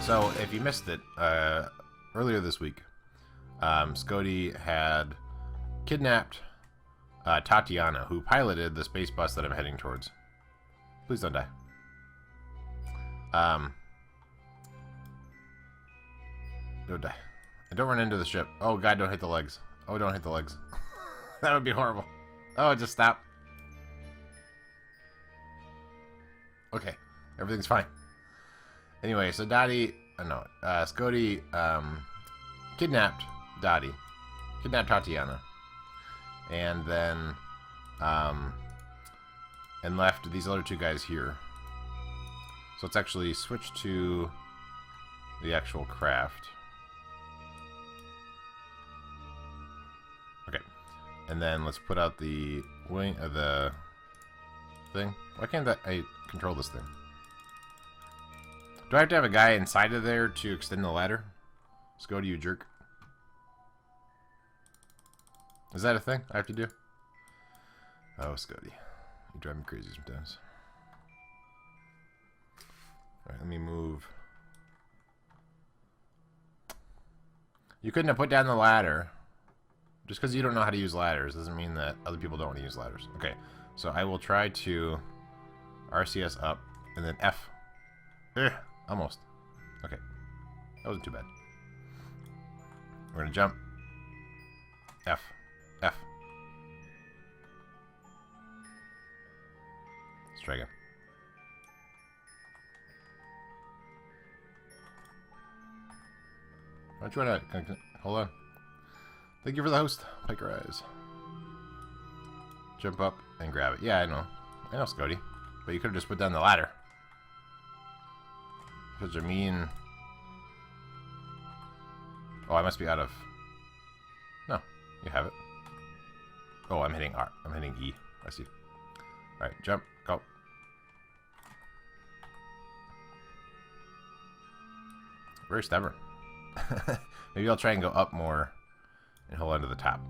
So, if you missed it, earlier this week, Scody had kidnapped Tatiana, who piloted the space bus that I'm heading towards. Please don't die. Don't die. And don't run into the ship. Oh god, don't hit the legs. Oh, don't hit the legs. That would be horrible. Oh, just stop. Okay, everything's fine. Anyway, so Scody kidnapped Dottie, kidnapped Tatiana, and then and left these other two guys here. So let's actually switch to the actual craft. Okay, and then let's put out the wing of the thing. Why can't I control this thing? Do I have to have a guy inside of there to extend the ladder? Scody, you jerk. Is that a thing I have to do? Oh, Scody. You drive me crazy sometimes. Alright, let me move. You couldn't have put down the ladder. Just because you don't know how to use ladders doesn't mean that other people don't want to use ladders. Okay, so I will try to RCS up and then F. Ugh, almost. Okay, that wasn't too bad. We're gonna jump. F. F. Let's try again. Why don't you wanna hold on? Thank you for the host, Piker Eyes. Jump up and grab it. Yeah, I know, Scody. But you could have just put down the ladder. Because you're mean. Oh, I must be out of. No, you have it. Oh, I'm hitting R. I'm hitting E. I see. Alright, jump. Go. Very stubborn. Maybe I'll try and go up more and hold on to the top.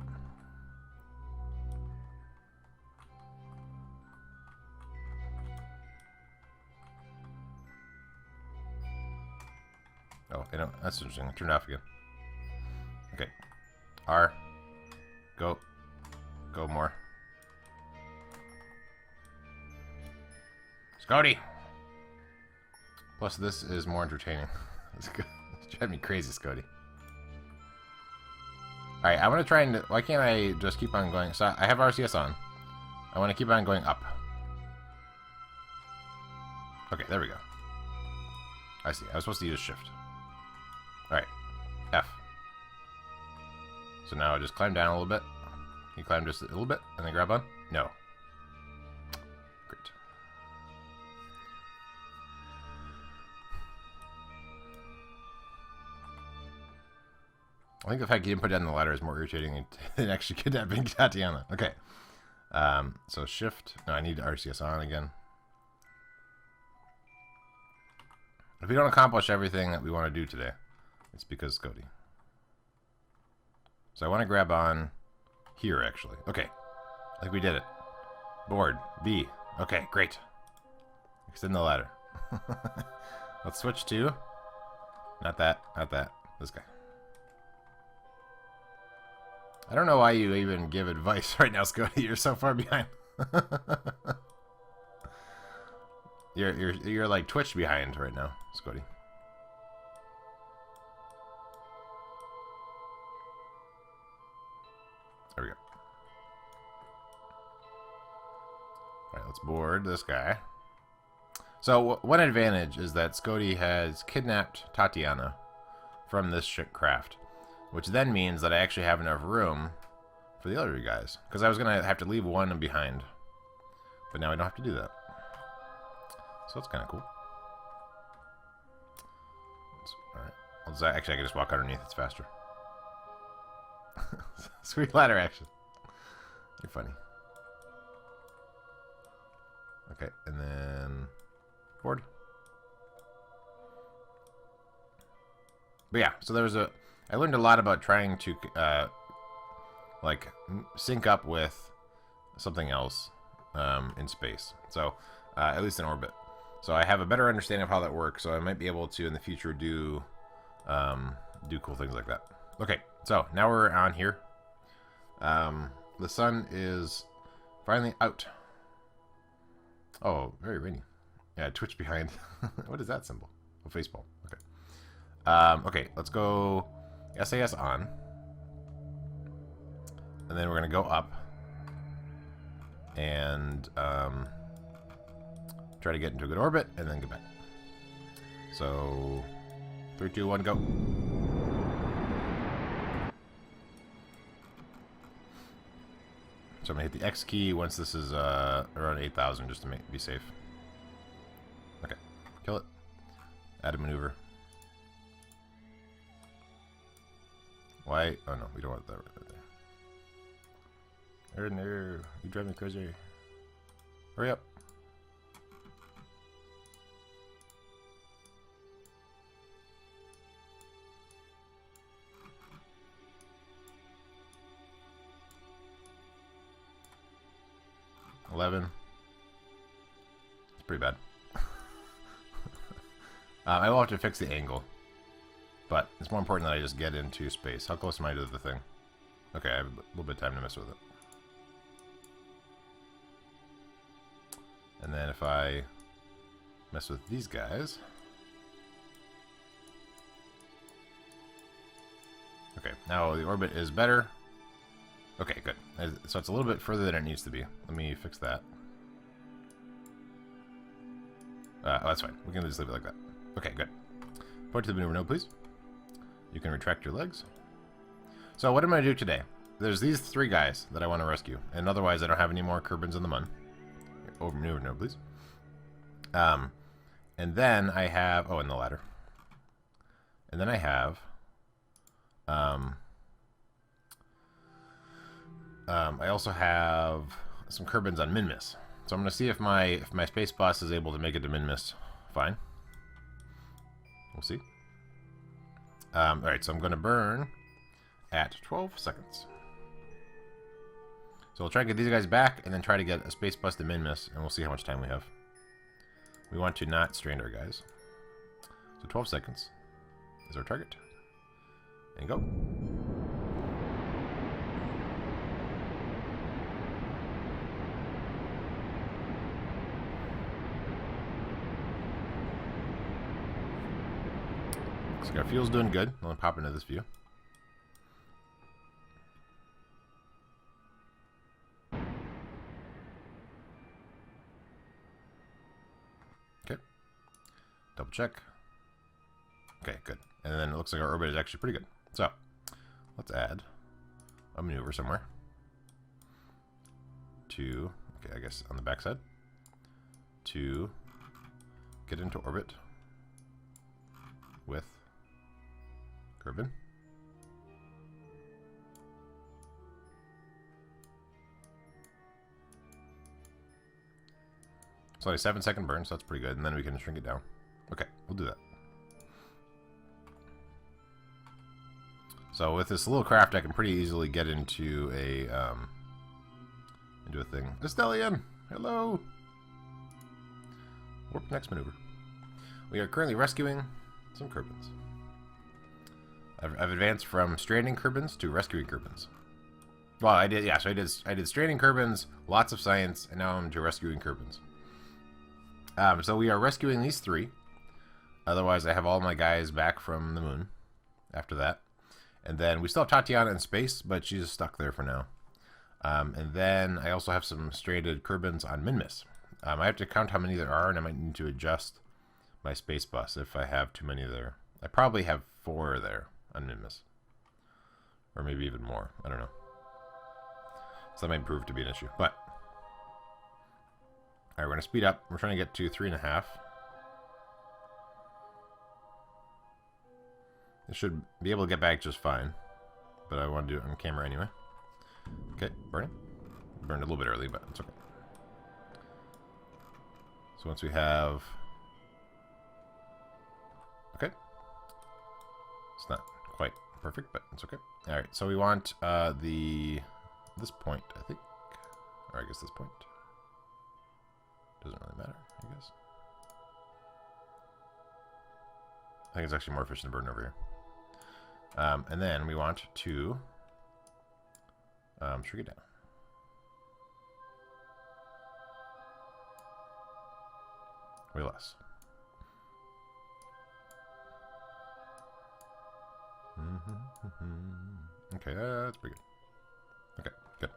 Oh, you know, that's interesting. Turn it off again. Okay. R. Go. Go more. Scody! Plus, this is more entertaining. It's driving me crazy, Scody. Alright, I want to try and... Why can't I just keep on going? So, I have RCS on. I want to keep on going up. Okay, there we go. I see. I was supposed to use shift. Alright. F. So now I just climb down a little bit. You climb just a little bit and then grab on? No. Great. I think the fact you didn't put down the ladder is more irritating than actually kidnapping Tatiana. Okay. So shift. No, I need RCS on again. If we don't accomplish everything that we want to do today, it's because Scody. So I want to grab on here, actually. Okay. I think we did it. Board. B. Okay, great. Extend the ladder. Let's switch to... Not that. Not that. This guy. I don't know why you even give advice right now, Scody. You're so far behind. You're like Twitch behind right now, Scody. There we go. Alright, let's board this guy. So, one advantage is that Scody has kidnapped Tatiana from this ship craft, which then means that I actually have enough room for the other guys. Because I was going to have to leave one behind. But now I don't have to do that. So that's kind of cool. Alright. Actually, I can just walk underneath. It's faster. Sweet ladder action. You're funny. Okay, and then board. But yeah, so there was I learned a lot about trying to like sync up with something else in space. So at least in orbit. So I have a better understanding of how that works, so I might be able to in the future do cool things like that. Okay, so now we're on here. The sun is finally out. Oh, very rainy. Yeah, Twitch behind. What is that symbol? Oh, facepalm. Okay. Okay, let's go SAS on. And then we're going to go up. And try to get into a good orbit, and then get back. So, 3, 2, 1, go. So I'm going to hit the X key once this is around 8,000 just to be safe. Okay, kill it. Add a maneuver. Why? Oh no, we don't want that right there. There, you drive me crazy. Hurry up. $11. It's pretty bad. I will have to fix the angle. But it's more important that I just get into space. How close am I to the thing? Okay, I have a little bit of time to mess with it. And then if I mess with these guys... Okay, now the orbit is better. Okay, good. So it's a little bit further than it needs to be. Let me fix that. Oh, that's fine. We can just leave it like that. Okay, good. Point to the maneuver node, please. You can retract your legs. So what am I going to do today? There's these 3 guys that I want to rescue. And otherwise I don't have any more Kerbins in the mun. Over maneuver node, please. And then I have... Oh, and the ladder. And then I have... I also have some Kerbins on Minmus. So I'm going to see if my space boss is able to make it to Minmus. Fine. We'll see. Alright, so I'm going to burn at 12 seconds. So we'll try to get these guys back and then try to get a space bus to Minmus, and we'll see how much time we have. We want to not strand our guys. So 12 seconds is our target. And go. Looks like our fuel's doing good. I'm going to pop into this view. Okay. Double check. Okay, good. And then it looks like our orbit is actually pretty good. So, let's add a maneuver somewhere. To, okay, I guess on the backside. To get into orbit with Kerbin. It's only a 7-second burn, so that's pretty good. And then we can shrink it down. Okay, we'll do that. So with this little craft, I can pretty easily get into a thing. Estelian, hello. Warp next maneuver. We are currently rescuing some Kerbins. I've advanced from stranding Kerbins to rescuing Kerbins. Well, I did, yeah. So I did stranding Kerbins, lots of science, and now I'm to rescuing Kerbins. So we are rescuing these 3. Otherwise, I have all my guys back from the moon after that. And then we still have Tatiana in space, but she's stuck there for now. And then I also have some stranded Kerbins on Minmus. I have to count how many there are, and I might need to adjust my space bus if I have too many there. I probably have 4 there on Minmus. Or maybe even more. I don't know. So that might prove to be an issue. But, alright, we're going to speed up. We're trying to get to 3.5. It should be able to get back just fine. But I want to do it on camera anyway. Okay, burning. Burned a little bit early, but it's okay. So once we have... Okay. It's not quite perfect, but it's okay. Alright, so we want this point, I think. Or I guess this point. Doesn't really matter, I guess. I think it's actually more efficient to burn over here. And then we want to shrink it down. Way less. Okay, that's pretty good. Okay, good.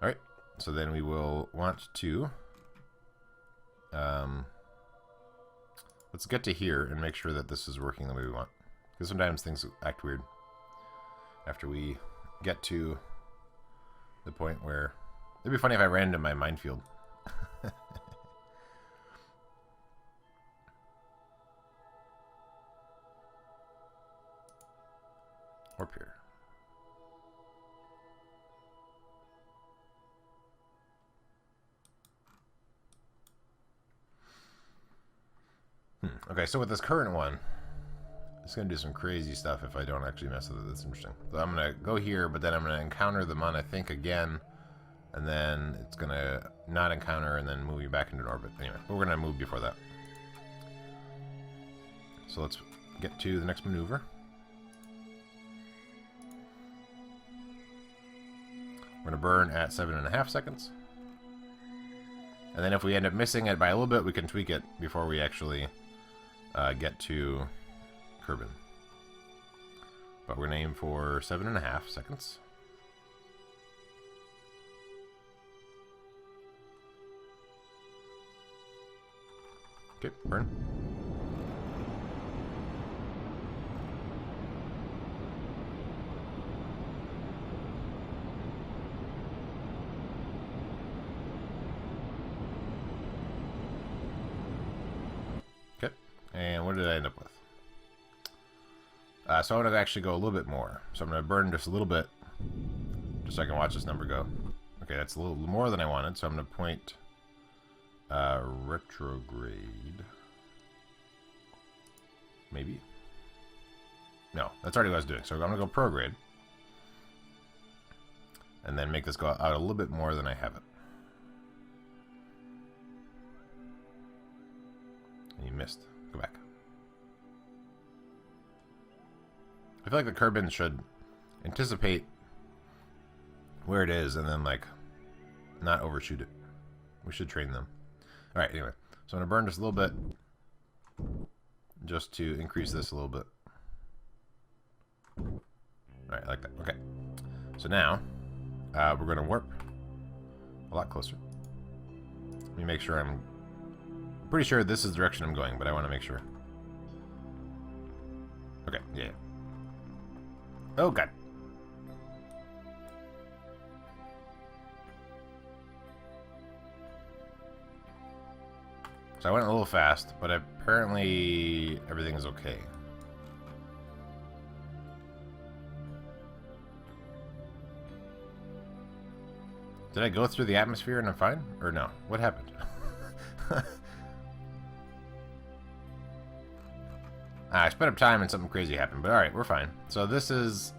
All right, so then we will want to let's get to here and make sure that this is working the way we want, because sometimes things act weird after we get to the point where it'd be funny if I ran into my minefield. Or here. Okay, so with this current one, it's going to do some crazy stuff if I don't actually mess with it. That's interesting. So I'm going to go here, but then I'm going to encounter the Mun, I think, again. And then it's going to not encounter and then move you back into an orbit. Anyway, but we're going to move before that. So let's get to the next maneuver. We're going to burn at 7.5 seconds. And then if we end up missing it by a little bit, we can tweak it before we actually get to Kerbin. But we're going to aim for 7.5 seconds. Okay, burn. And what did I end up with? So I want to actually go a little bit more. So I'm going to burn just a little bit, just so I can watch this number go. Okay, that's a little more than I wanted, so I'm going to point retrograde. Maybe? No, that's already what I was doing. So I'm going to go prograde. And then make this go out a little bit more than I have it. And you missed. Go back. I feel like the Kerbin should anticipate where it is and then, like, not overshoot it. We should train them. Alright, anyway. So I'm going to burn just a little bit just to increase this a little bit. Alright, like that. Okay. So now, we're going to warp a lot closer. Let me make sure I'm pretty sure this is the direction I'm going, but I want to make sure. Okay, yeah. Oh, God. So I went a little fast, but apparently everything is okay. Did I go through the atmosphere and I'm fine? Or no? What happened? I sped up time and something crazy happened, but alright, we're fine. So this is...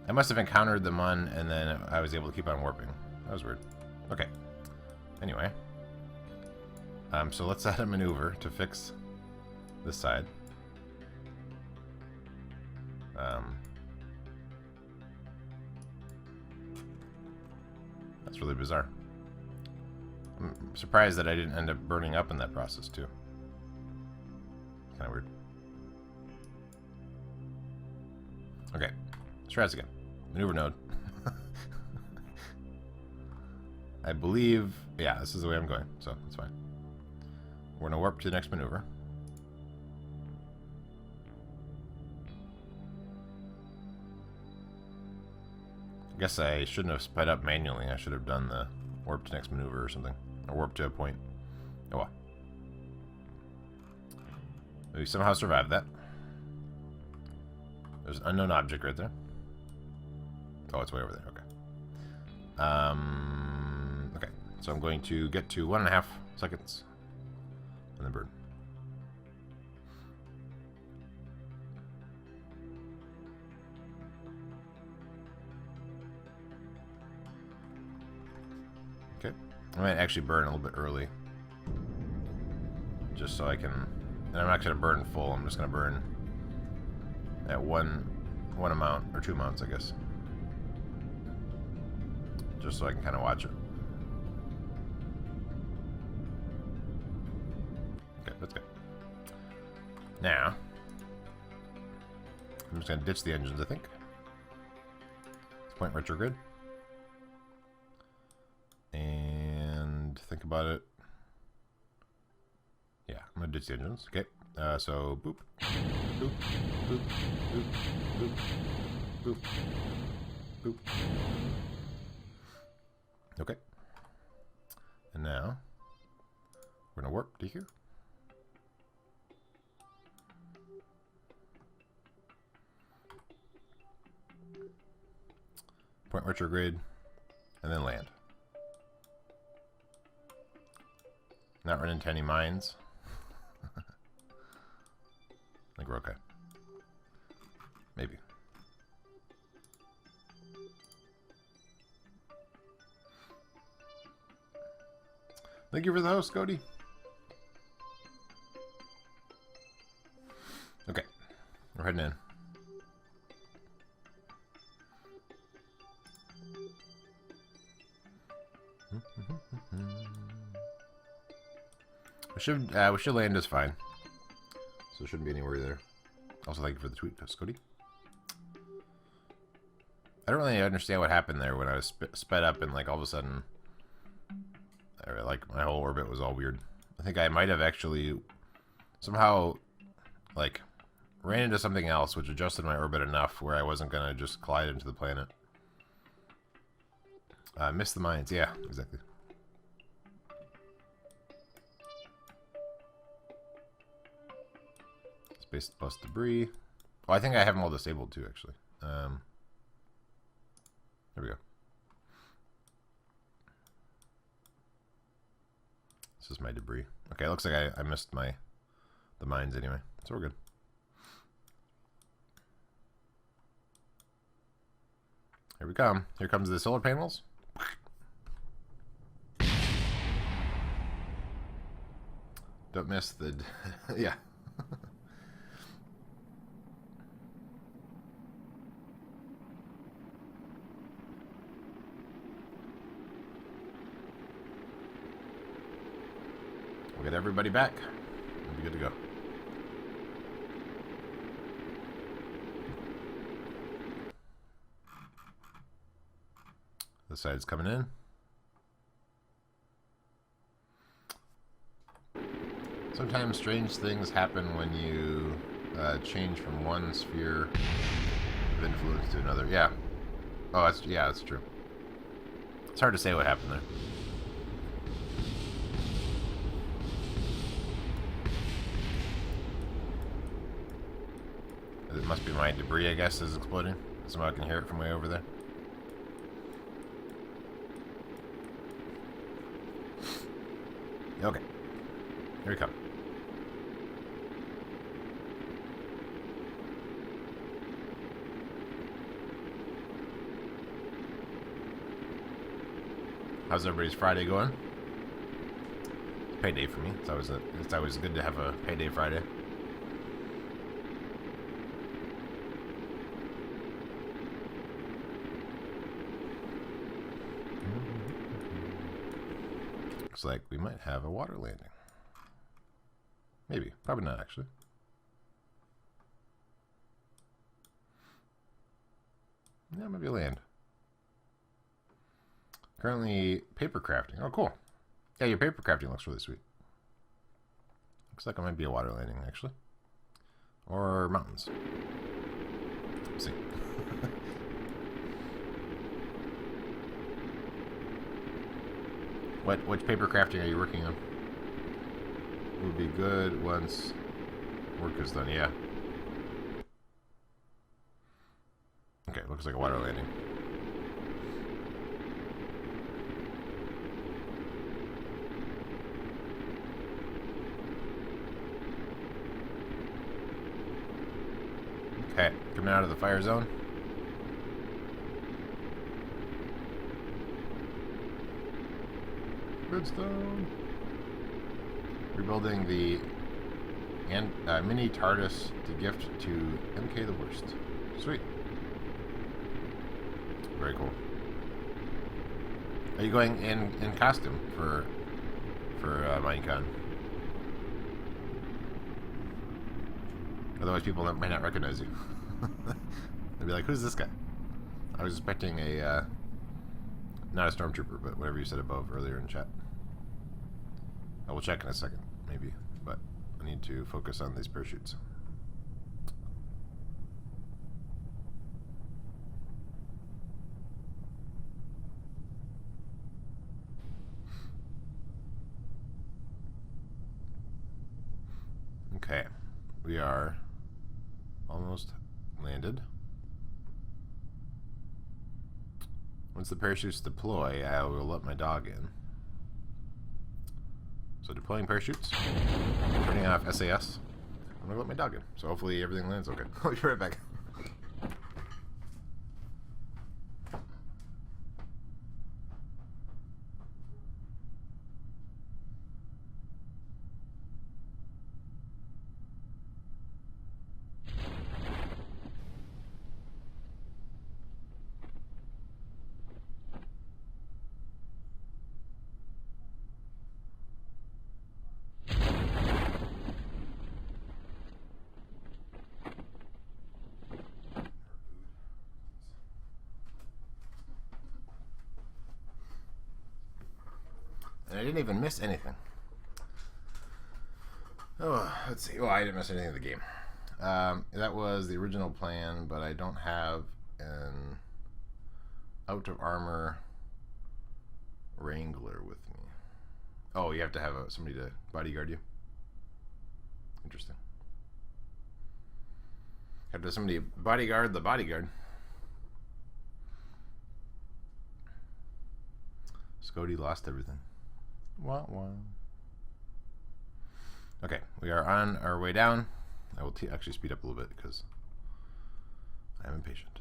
I must have encountered the Mun and then I was able to keep on warping. That was weird. Okay. Anyway. So let's add a maneuver to fix this side. That's really bizarre. I'm surprised that I didn't end up burning up in that process too. Kind of weird. Okay, let's try this again. Maneuver node. I believe, yeah, this is the way I'm going, so it's fine. We're going to warp to the next maneuver. I guess I shouldn't have sped up manually. I should have done the warp to next maneuver or something. Or warp to a point. Oh well. We somehow survived that. There's an unknown object right there. Oh, it's way over there. Okay. Okay. So I'm going to get to 1.5 seconds. And then burn. Okay. I might actually burn a little bit early. Just so I can And I'm not going to burn full. I'm just going to burn at one amount, or 2 amounts, I guess. Just so I can kind of watch it. Okay, that's good. Now, I'm just going to ditch the engines, I think. Let's point retrograde. And think about it. Yeah, I'm going to ditch the engines. Okay, so boop, boop, boop, boop, boop, boop, boop. Okay. And now, we're going to warp to here. Point retrograde, and then land. Not run into any mines. I think we're okay. Maybe. Thank you for the host, Cody. Okay, we're heading in. We should land just fine. So there shouldn't be any worry there. Also, thank you for the tweet, Scotty. I don't really understand what happened there when I was sped up and like all of a sudden, like my whole orbit was all weird. I think I might have actually somehow like ran into something else which adjusted my orbit enough where I wasn't gonna just collide into the planet. Missed the mines, yeah, exactly. Space plus debris. Oh, I think I have them all disabled too, actually. There we go. This is my debris. Okay, it looks like I missed the mines anyway, so we're good. Here we come. Here comes the solar panels. Don't miss the... yeah. We'll get everybody back. We'll be good to go. This side's coming in. Sometimes strange things happen when you change from one sphere of influence to another. Yeah. Oh, that's true. It's hard to say what happened there. It must be my debris, I guess, is exploding. Somehow I can hear it from way over there. Okay. Here we come. How's everybody's Friday going? It's payday for me. It's always good to have a payday Friday. Looks like we might have a water landing. Maybe. Probably not, actually. Yeah, maybe land. Currently paper crafting. Oh, cool. Yeah, your paper crafting looks really sweet. Looks like it might be a water landing, actually. Or mountains. Let's see. Which paper crafting are you working on? Would be good once work is done, yeah. Okay, looks like a water landing. Okay, coming out of the fire zone. Redstone. Rebuilding the And mini TARDIS to gift to MK the Worst. Sweet. Very cool. Are you going in costume for Minecon? Otherwise, people might not recognize you. They'll be like, "Who's this guy?" I was expecting a not a stormtrooper, but whatever you said above earlier in chat. I will check in a second, maybe, but I need to focus on these parachutes. Okay, we are almost landed. Once the parachutes deploy, I will let my dog in. So deploying parachutes, turning off SAS. I'm gonna let my dog in. So hopefully everything lands okay. I'll be right back. And I didn't even miss anything. Oh, let's see. Well, I didn't miss anything in the game. That was the original plan, but I don't have an out of armor wrangler with me. Oh, you have to have somebody to bodyguard you. Interesting. Have to have somebody bodyguard the bodyguard. Scody lost everything. Wah, wah. Okay, we are on our way down. I will actually speed up a little bit because I am impatient.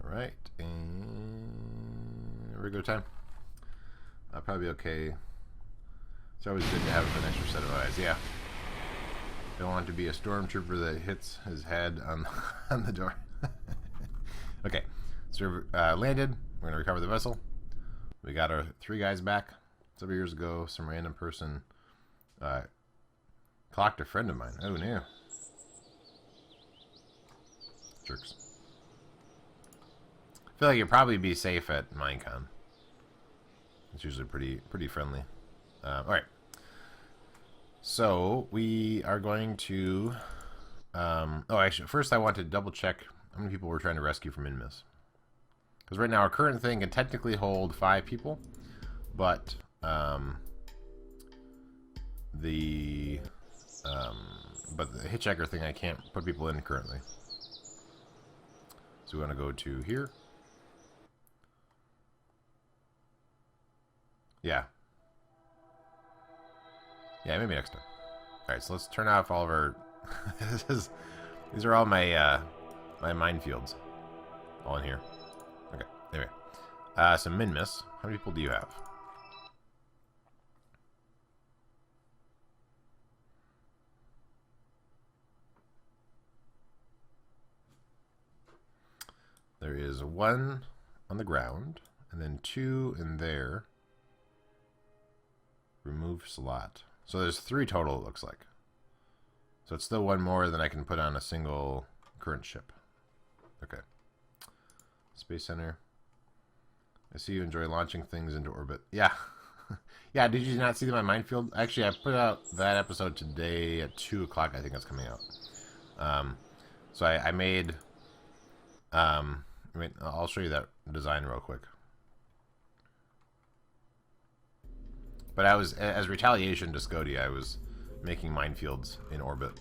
All right, and regular time. I'll probably be okay. It's always good to have an extra set of eyes. Yeah. Don't want to be a stormtrooper that hits his head on the door. Okay, so landed. We're gonna recover the vessel. We got our 3 guys back. Several years ago, some random person clocked a friend of mine. Oh no. Jerks. I feel like you'd probably be safe at Minecon. It's usually pretty friendly. All right. So we are going to. Oh, actually, first I want to double check how many people we're trying to rescue from Minmus. Because right now our current thing can technically hold 5 people, but the hitchhiker thing I can't put people in currently. So we want to go to here. Yeah. Yeah, maybe next time. Alright, so let's turn off all of our... These are all my my minefields. All in here. Okay, anyway. Some Minmus. How many people do you have? There is 1 on the ground, and then 2 in there. Remove slot. So there's 3 total, it looks like. So it's still 1 more than I can put on a single current ship. Okay. Space Center. I see you enjoy launching things into orbit. Yeah. Yeah, did you not see my minefield? Actually, I put out that episode today at 2 o'clock. I think that's coming out. So I made... I'll show you that design real quick. But I was, as retaliation to Scody, I was making minefields in orbit.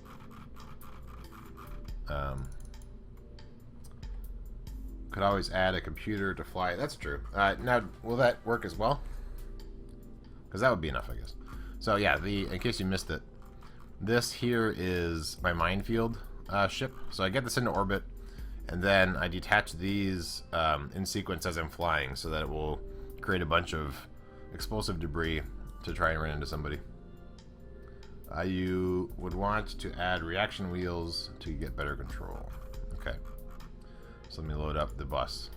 Could always add a computer to fly. That's true. Now, will that work as well? Because that would be enough, I guess. So yeah, in case you missed it, This here is my minefield ship. So I get this into orbit, and then I detach these in sequence as I'm flying, so that it will create a bunch of explosive debris to try and run into somebody. You would want to add reaction wheels to get better control. Okay. So let me load up the bus.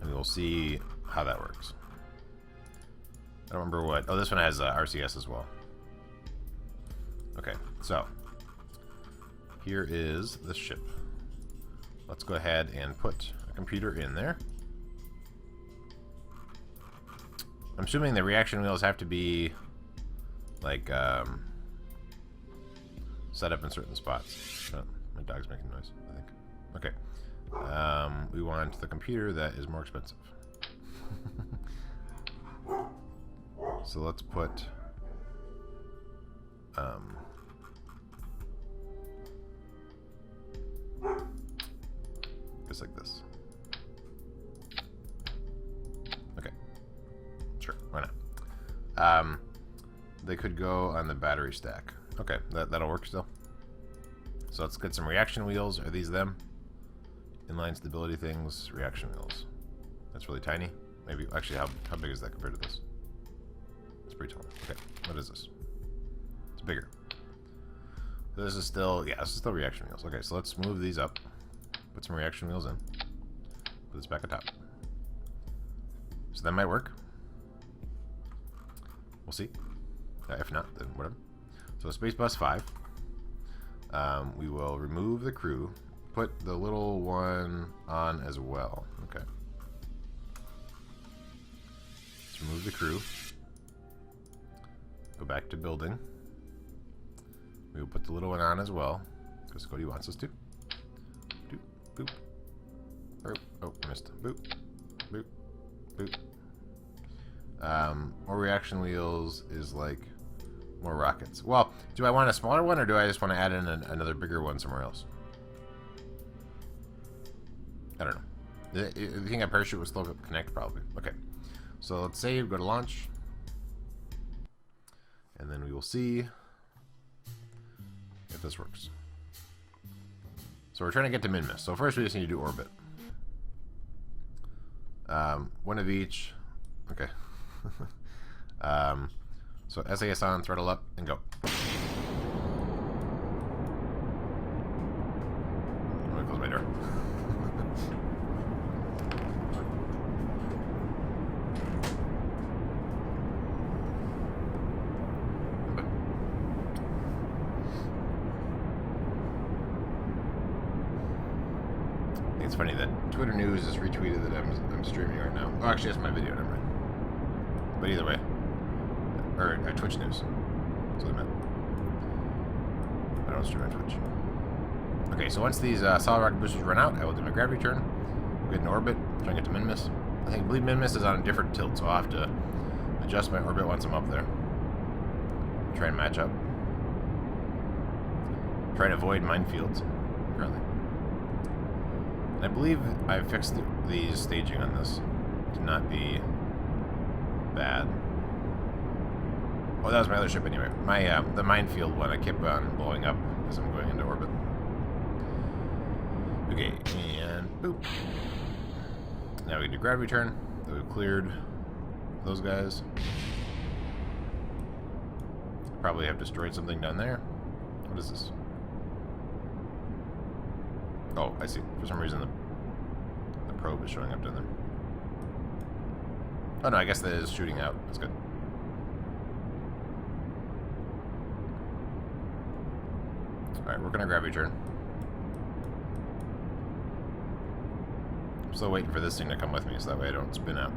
And we'll see how that works. I don't remember what... Oh, this one has RCS as well. Okay, so here is the ship. Let's go ahead and put a computer in there. I'm assuming the reaction wheels have to be like set up in certain spots. Oh, my dog's making noise, I think. Okay. We want the computer that is more expensive. So let's put just like this. Okay. Sure, why not? They could go on the battery stack. Okay, that'll work still. So let's get some reaction wheels. Are these them? Inline stability things, reaction wheels. That's really tiny. Maybe, actually, how big is that compared to this? It's pretty tall. Okay, what is this? It's bigger. So this is still, yeah, this is still reaction wheels. Okay, so let's move these up. Put some reaction wheels in. Put this back on top. So that might work. We'll see. If not, then whatever. So Space Bus 5. We will remove the crew. Put the little one on as well. Okay. Let's remove the crew. Go back to building. We will put the little one on as well, because Cody wants us to. Doop, boop. Oh, I missed. Boop, boop, boop. More reaction wheels is like more rockets. Well, do I want a smaller one, or do I just want to add in another bigger one somewhere else? I don't know. You think a parachute will still connect? Probably. Okay. So let's save, go to launch. And then we will see if this works. So we're trying to get to Minmus. So first we just need to do orbit. One of each. Okay. So SAS on, throttle up, and go. I'm gonna close my door. It's funny that Twitter News has retweeted that I'm streaming right now. Oh, actually, that's my video, never mind. But either way. Or Twitch News. That's what I meant. I don't stream on Twitch. Okay, so once these solid rocket boosters run out, I will do my gravity turn. Get in orbit, try and get to Minmus. I believe Minmus is on a different tilt, so I'll have to adjust my orbit once I'm up there. Try and match up. Try and avoid minefields, apparently. And I believe I fixed the staging on this to not be bad. Oh, that was my other ship anyway. My the minefield one I kept on blowing up as I'm going into orbit. Okay, and boop. Now we can do gravity turn. We've cleared those guys. Probably have destroyed something down there. What is this? Oh, I see. For some reason the probe is showing up down there. Oh no, I guess that is shooting out. That's good. Alright, we're gonna gravity turn. I'm still waiting for this thing to come with me so that way I don't spin out.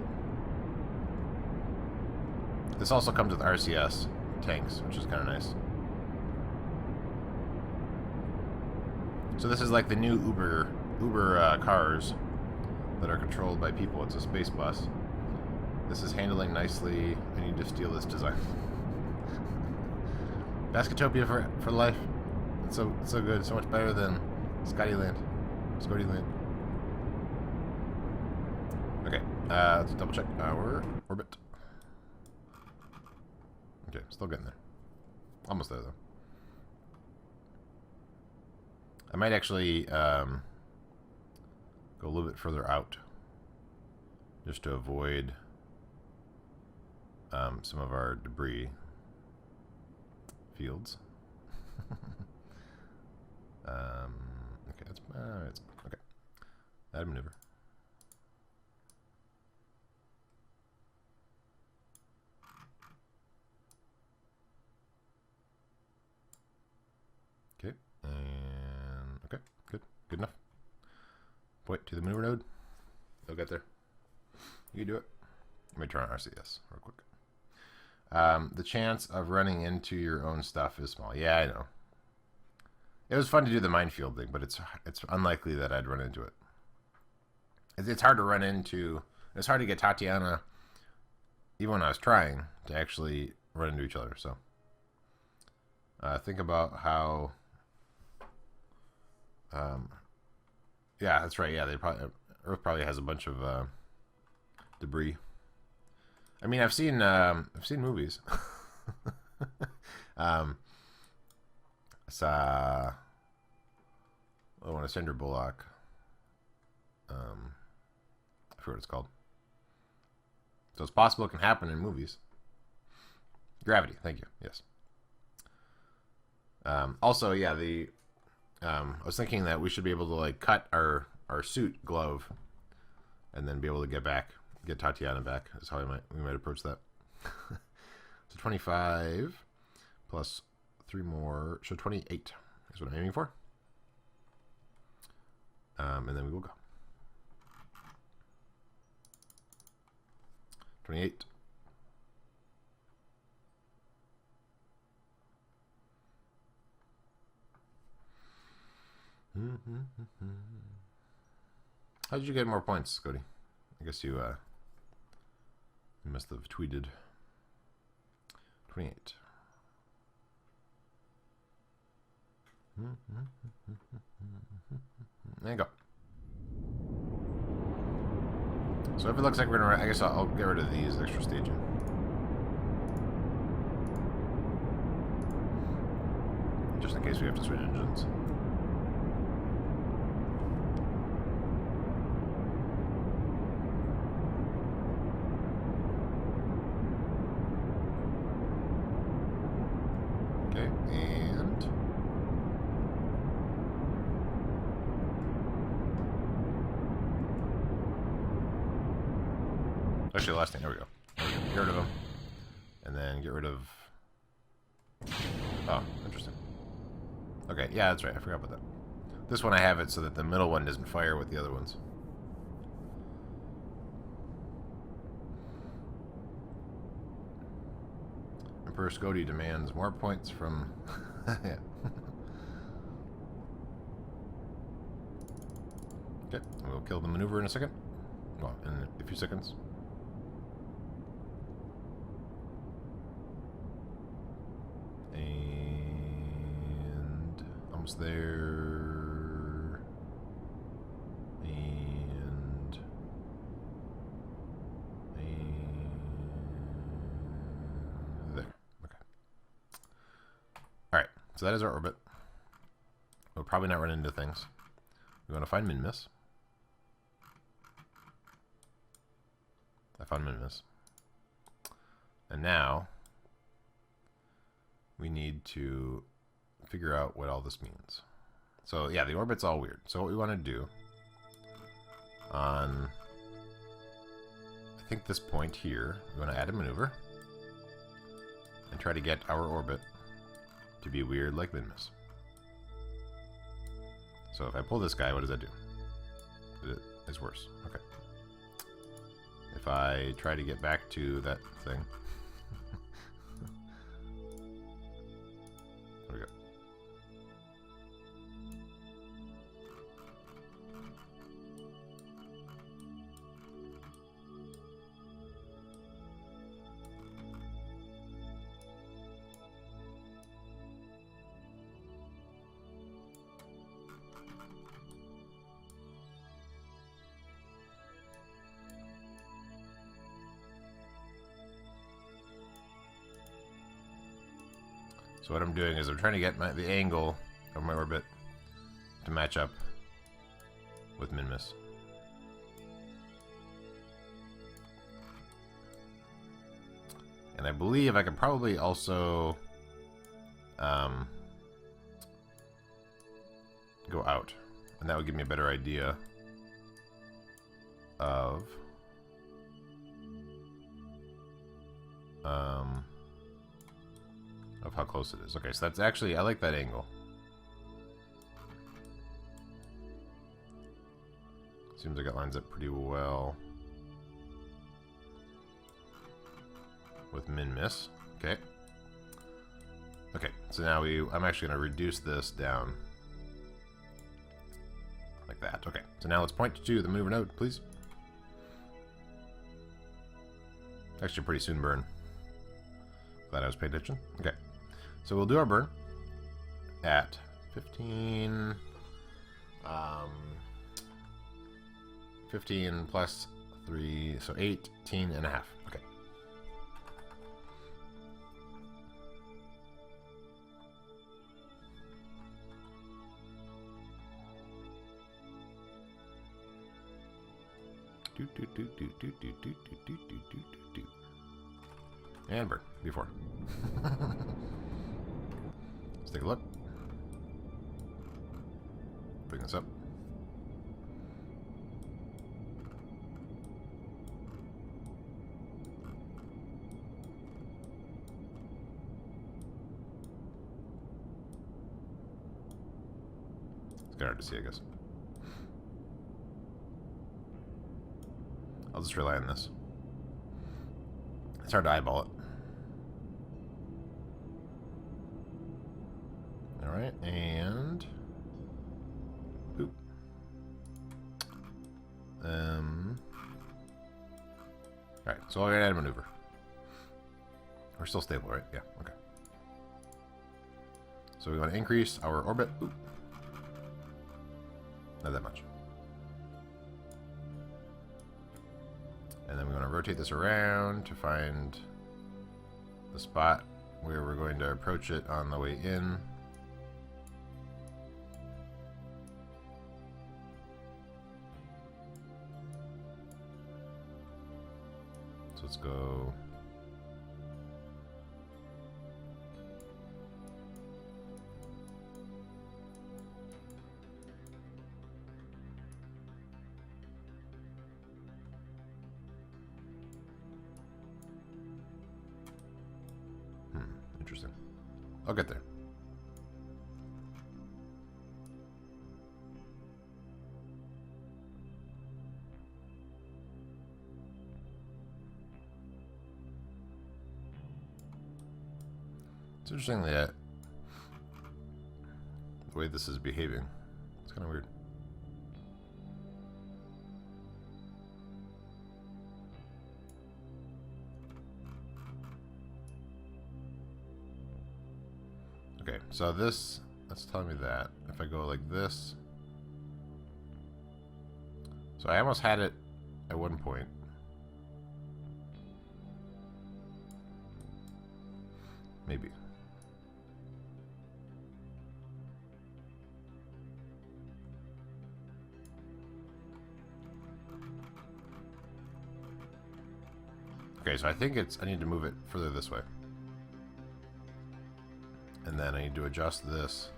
This also comes with RCS tanks, which is kind of nice. So this is like the new Uber cars that are controlled by people. It's a space bus. This is handling nicely. I need to steal this design. Basketopia for life. It's so good. So much better than Scottyland. Okay. Let's double check our orbit. Okay, still getting there. Almost there, though. I might actually go a little bit further out just to avoid some of our debris fields. Okay, that's okay. Add maneuver. Okay, and okay, good enough. Point to the maneuver node. They'll get there. You do it. Let me turn on RCS real quick. The chance of running into your own stuff is small. Yeah, I know. It was fun to do the minefield thing, but it's unlikely that I'd run into it. It's hard to run into. It's hard to get Tatiana, even when I was trying, to actually run into each other. So think about how. Yeah, that's right. Yeah, Earth probably has a bunch of debris. I mean, I've seen movies. When a Sandra Bullock. I forget what it's called. So it's possible it can happen in movies. Gravity. Thank you. Yes. Also, yeah, I was thinking that we should be able to like cut our suit glove, and then be able to get Tatiana back. Is how we might approach that. So 25 plus 3 more, so 28 is what I'm aiming for. And then we will go. 28. How did you get more points, Cody? I guess you must have tweeted. 28. There you go. So if it looks like we're gonna, I guess I'll get rid of these extra staging. Just in case we have to switch engines. Okay, and actually, the last thing. There we go. Get rid of them, and then get rid of. Oh, interesting. Okay, yeah, that's right. I forgot about that. This one I have it so that the middle one doesn't fire with the other ones. Emperor Scody demands more points from. Yeah. Okay, we'll kill the maneuver in a second. Well, in a few seconds. And almost there. And there. Okay. Alright, so that is our orbit. We'll probably not run into things. We want to find Minmus. I found Minmus. And now we need to figure out what all this means. So yeah, the orbit's all weird. So what we want to do on, I think this point here, we want to add a maneuver and try to get our orbit to be weird like Minmus. So if I pull this guy, what does that do? It's worse. Okay. If I try to get back to that thing. There we go. So what I'm doing is I'm trying to get the angle of my orbit to match up with Minmus. And I believe I could probably also go out, and that would give me a better idea of how close it is. Okay, so that's actually, I like that angle. Seems like it lines up pretty well with Minmus. Okay. Okay, so now I'm actually going to reduce this down like that. Okay, so now let's point to the mover node, please. Actually, pretty soon burn. Glad I was paying attention. Okay, so we'll do our burn at 15. 15 plus 3, so 18 and a half. Okay. And burn before. Let's take a look. Bring this up. It's kind of hard to see, I guess. I'll just rely on this. It's hard to eyeball it. Alright, and... Boop. Alright, so I'll add a maneuver. We're still stable, right? Yeah, okay. So we want to increase our orbit. Oop. Not that much. And then we want to rotate this around to find the spot where we're going to approach it on the way in. So let's go. Interesting. I'll get there. It's interesting that the way this is behaving. It's kind of weird. Okay, so that's telling me that. If I go like this. So I almost had it at one point. Maybe. Okay, so I think I need to move it further this way. And then I need to adjust this.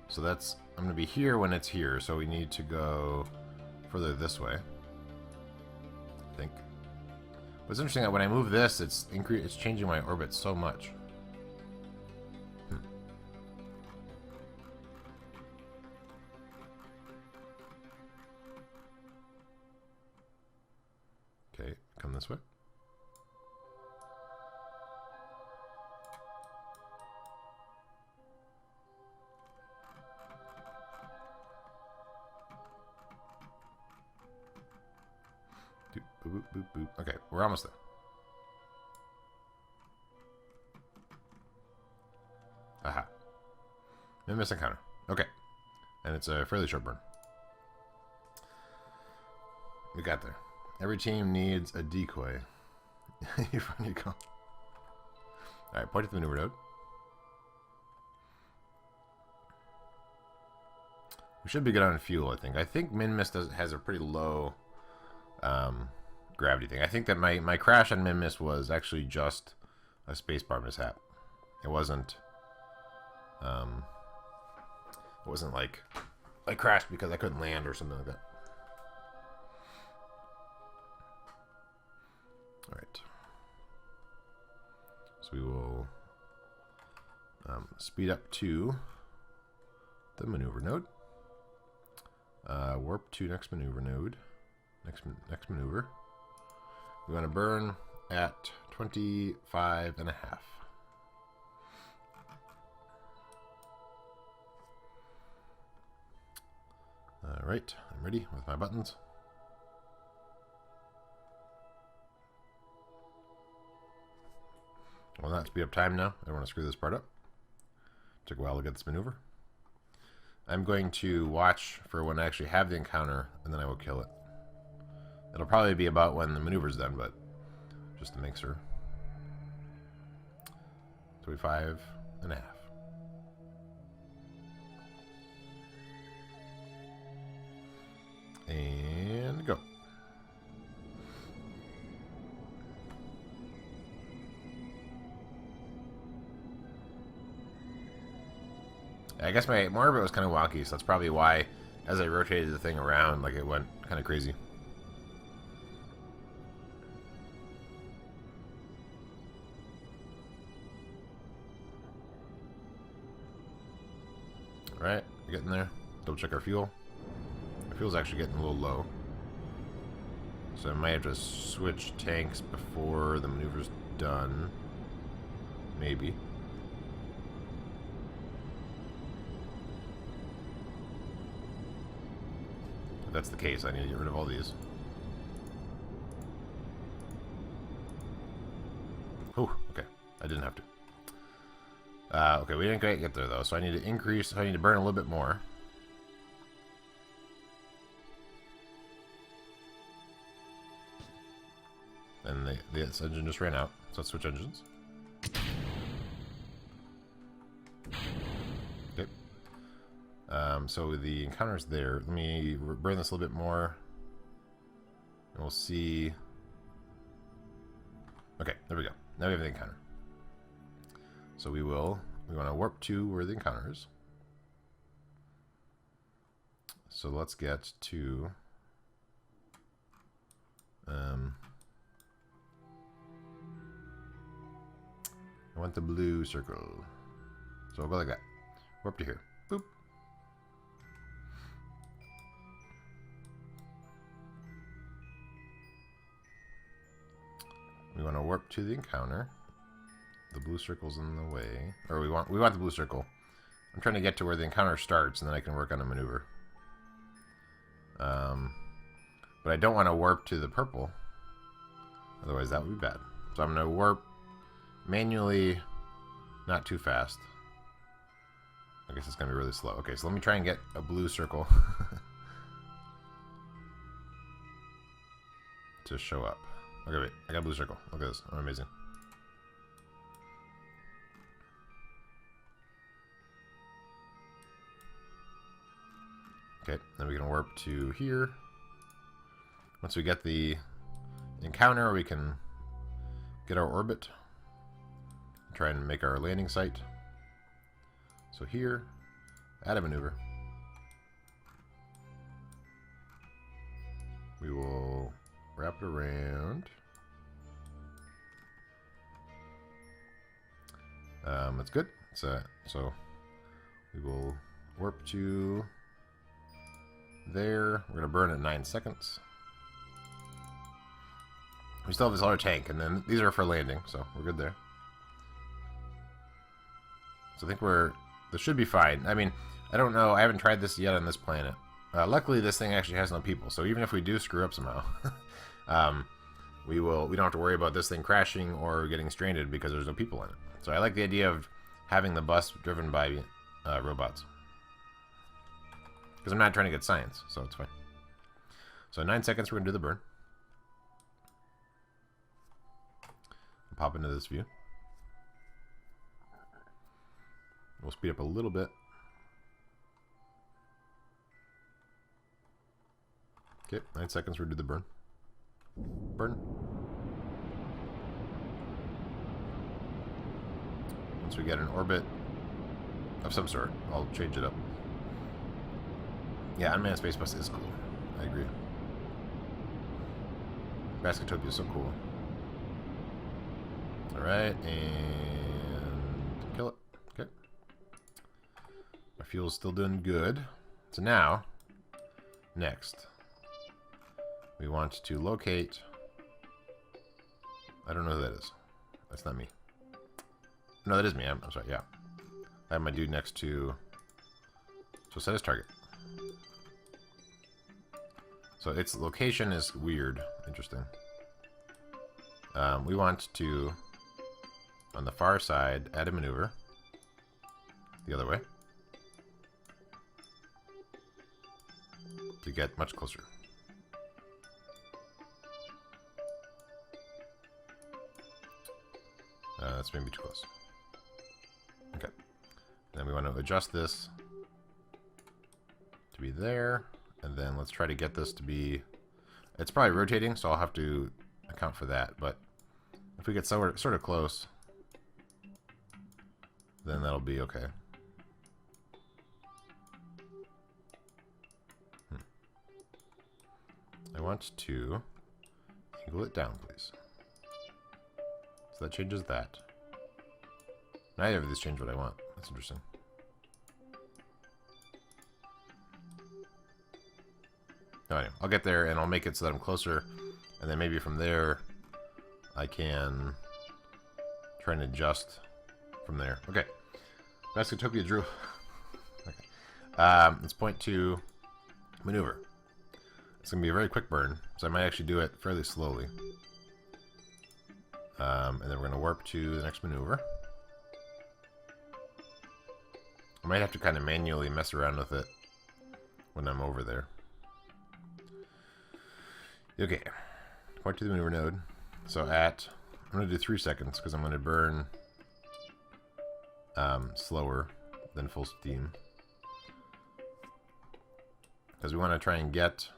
So I'm going to be here when it's here, so we need to go further this way, I think. What's interesting that when I move this, it's changing my orbit so much. Okay, come this way. Boop, boop, boop. Okay, we're almost there. Aha. Minmus encounter. Okay. And it's a fairly short burn. We got there. Every team needs a decoy. You're fine, you go. Alright, point at the maneuver node. We should be good on fuel, I think. I think Minmus has a pretty low gravity thing. I think that my crash on Minmus was actually just a spacebar mishap. It wasn't like I crashed because I couldn't land or something like that. Alright. So we will speed up to the maneuver node. Warp to next maneuver node. Next maneuver. We want to burn at 25.5. Alright, I'm ready with my buttons. Will not speed up time now. I don't want to screw this part up. Took a while to get this maneuver. I'm going to watch for when I actually have the encounter, and then I will kill it. It'll probably be about when the maneuver's done, but just to make sure. 25.5. And go. I guess my orbit was kind of wonky, so that's probably why, as I rotated the thing around, like it went kind of crazy. Alright, we're getting there. Double check our fuel. Our fuel's actually getting a little low. So I might have to switch tanks before the maneuver's done. Maybe. If that's the case, I need to get rid of all these. Oh, okay. I didn't have to. Okay, we didn't quite get there though, so I need to increase, I need to burn a little bit more. And this engine just ran out, so let's switch engines. Okay. So the encounter's there. Let me burn this a little bit more. And we'll see. Okay, there we go. Now we have the encounter. So we want to warp to where the encounter is. So let's get to I want the blue circle. So we'll go like that. Warp to here. Boop. We want to warp to the encounter. The blue circle's in the way. Or we want the blue circle. I'm trying to get to where the encounter starts, and then I can work on a maneuver. But I don't want to warp to the purple. Otherwise that would be bad. So I'm going to warp manually, not too fast. I guess it's going to be really slow. Okay, so let me try and get a blue circle to show up. Okay, wait. I got a blue circle. Look at this. I'm amazing. Okay, then we can warp to here. Once we get the encounter, we can get our orbit. Try and make our landing site. So here, add a maneuver. We will wrap it around. That's good. So we will warp to there. We're gonna burn at 9 seconds. We still have this other tank, and then these are for landing, so we're good there. So I think this should be fine. I mean, I don't know. I haven't tried this yet on this planet. Luckily, this thing actually has no people, so even if we do screw up somehow, we don't have to worry about this thing crashing or getting stranded because there's no people in it. So I like the idea of having the bus driven by robots. Because I'm not trying to get science, so it's fine. So 9 seconds, we're going to do the burn. pop into this view. We'll speed up a little bit. Okay, 9 seconds. We'll do the burn. Burn. Once we get an orbit of some sort, I'll change it up. Yeah, unmanned space bus is cool. I agree. Basketopia is so cool. Alright, and kill it. Okay. Our fuel's still doing good. So now, next, we want to locate... I don't know who that is. That's not me. No, that is me. I'm sorry, yeah. I have my dude next to... So set as target. So its location is weird. Interesting. We want to, on the far side, add a maneuver. The other way. To get much closer. That's maybe too close. Okay. Then we want to adjust this to be there. And then let's try to get this to be... It's probably rotating, so I'll have to account for that. But if we get sort of close, then that'll be okay. I want to angle it down, please. So that changes that. Neither of these change what I want. That's interesting. Oh, anyway, I'll get there and I'll make it so that I'm closer, and then maybe from there I can try and adjust from there. Okay, Basketopia drew. Okay, let's point to maneuver. It's gonna be a very quick burn, so I might actually do it fairly slowly. And then we're gonna warp to the next maneuver. I might have to kind of manually mess around with it when I'm over there. Okay, point to the maneuver node. So I'm going to do 3 seconds because I'm going to burn slower than full steam. Because we want to try and get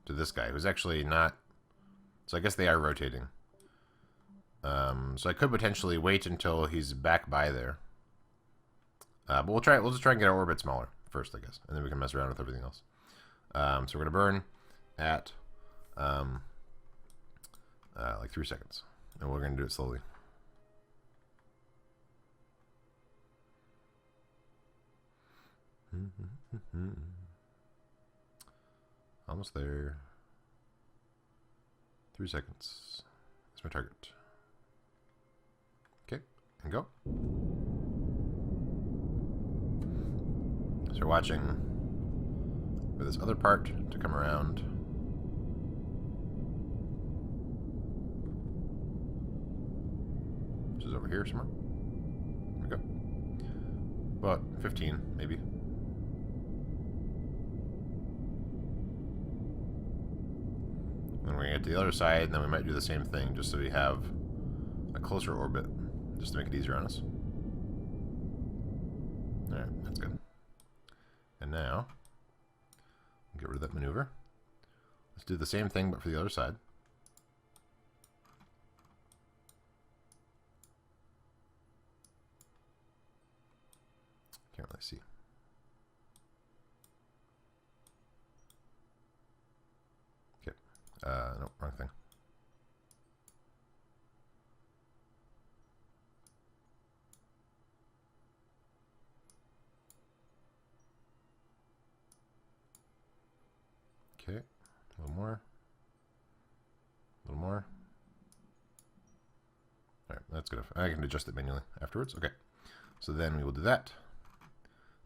to this guy, who's actually not... So I guess they are rotating. So I could potentially wait until he's back by there. But we'll just try and get our orbit smaller first, I guess, and then we can mess around with everything else. So we're gonna burn at like 3 seconds, and we're gonna do it slowly. Almost there. 3 seconds. That's my target. Okay, and go. So we're watching for this other part to come around. Which is over here somewhere. There we go. About 15, maybe. Then we're going to get to the other side, and then we might do the same thing, just so we have a closer orbit, just to make it easier on us. Alright, that's good. And now, get rid of that maneuver. Let's do the same thing, but for the other side. Can't really see. Okay. No, wrong thing. Okay, a little more. A little more. Alright, that's good enough. I can adjust it manually afterwards. Okay, so then we will do that.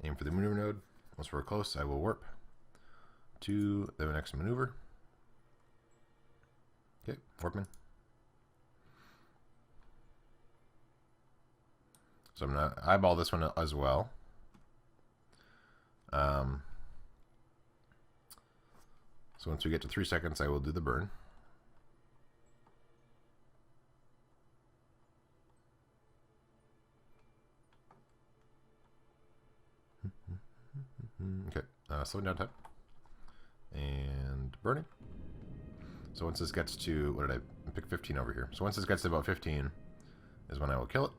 Aim for the maneuver node. Once we're close, I will warp to the next maneuver. Okay, warping. So I'm going to eyeball this one as well. So once we get to 3 seconds, I will do the burn. Okay, slowing down time. And burning. So once this gets to, what did I pick 15 over here? So once this gets to about 15 is when I will kill it.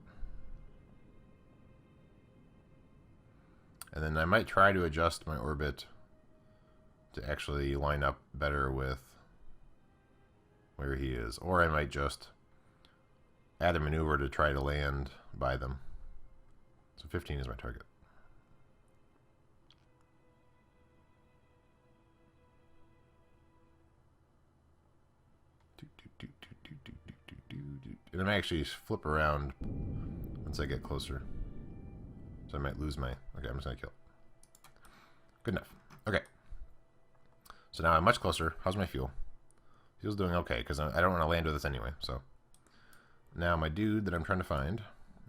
And then I might try to adjust my orbit to actually line up better with where he is. Or I might just add a maneuver to try to land by them. So 15 is my target. And I might actually flip around once I get closer. So I might lose my... Okay, I'm just going to kill. Good enough. Okay. So now I'm much closer. How's my fuel? Fuel's doing okay, because I don't want to land with this anyway. So now my dude that I'm trying to find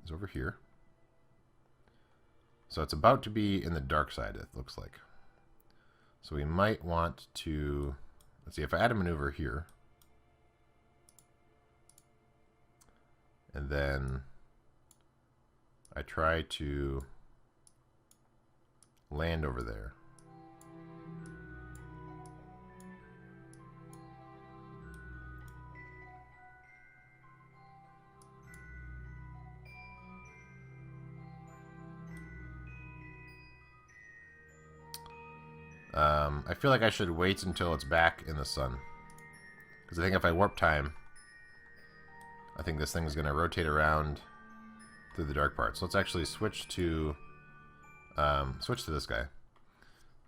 is over here. So it's about to be in the dark side, it looks like. So we might want to... Let's see, if I add a maneuver here... And then I try to land over there. I feel like I should wait until it's back in the sun. Because I think if I warp time, I think this thing is going to rotate around through the dark part. So let's actually switch to this guy.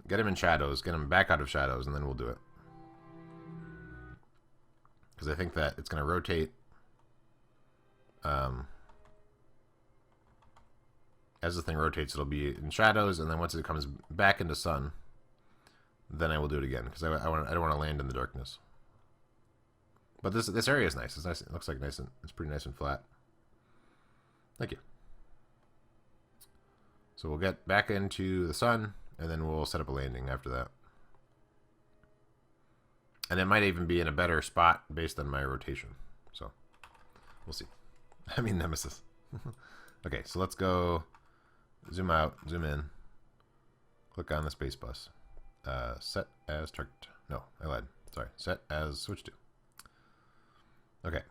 Get him in shadows, get him back out of shadows, and then we'll do it. Because I think that it's going to rotate as the thing rotates, it'll be in shadows, and then once it comes back into sun, then I will do it again, because I don't want to land in the darkness. But this area is nice. It's nice. It looks like nice and it's pretty nice and flat. Thank you. So we'll get back into the sun, and then we'll set up a landing after that. And it might even be in a better spot based on my rotation. So we'll see. I mean, Nemesis. Okay, so let's go zoom out, zoom in, click on the space bus. Set as target. No, I lied. Sorry. Set as switch to. Okay.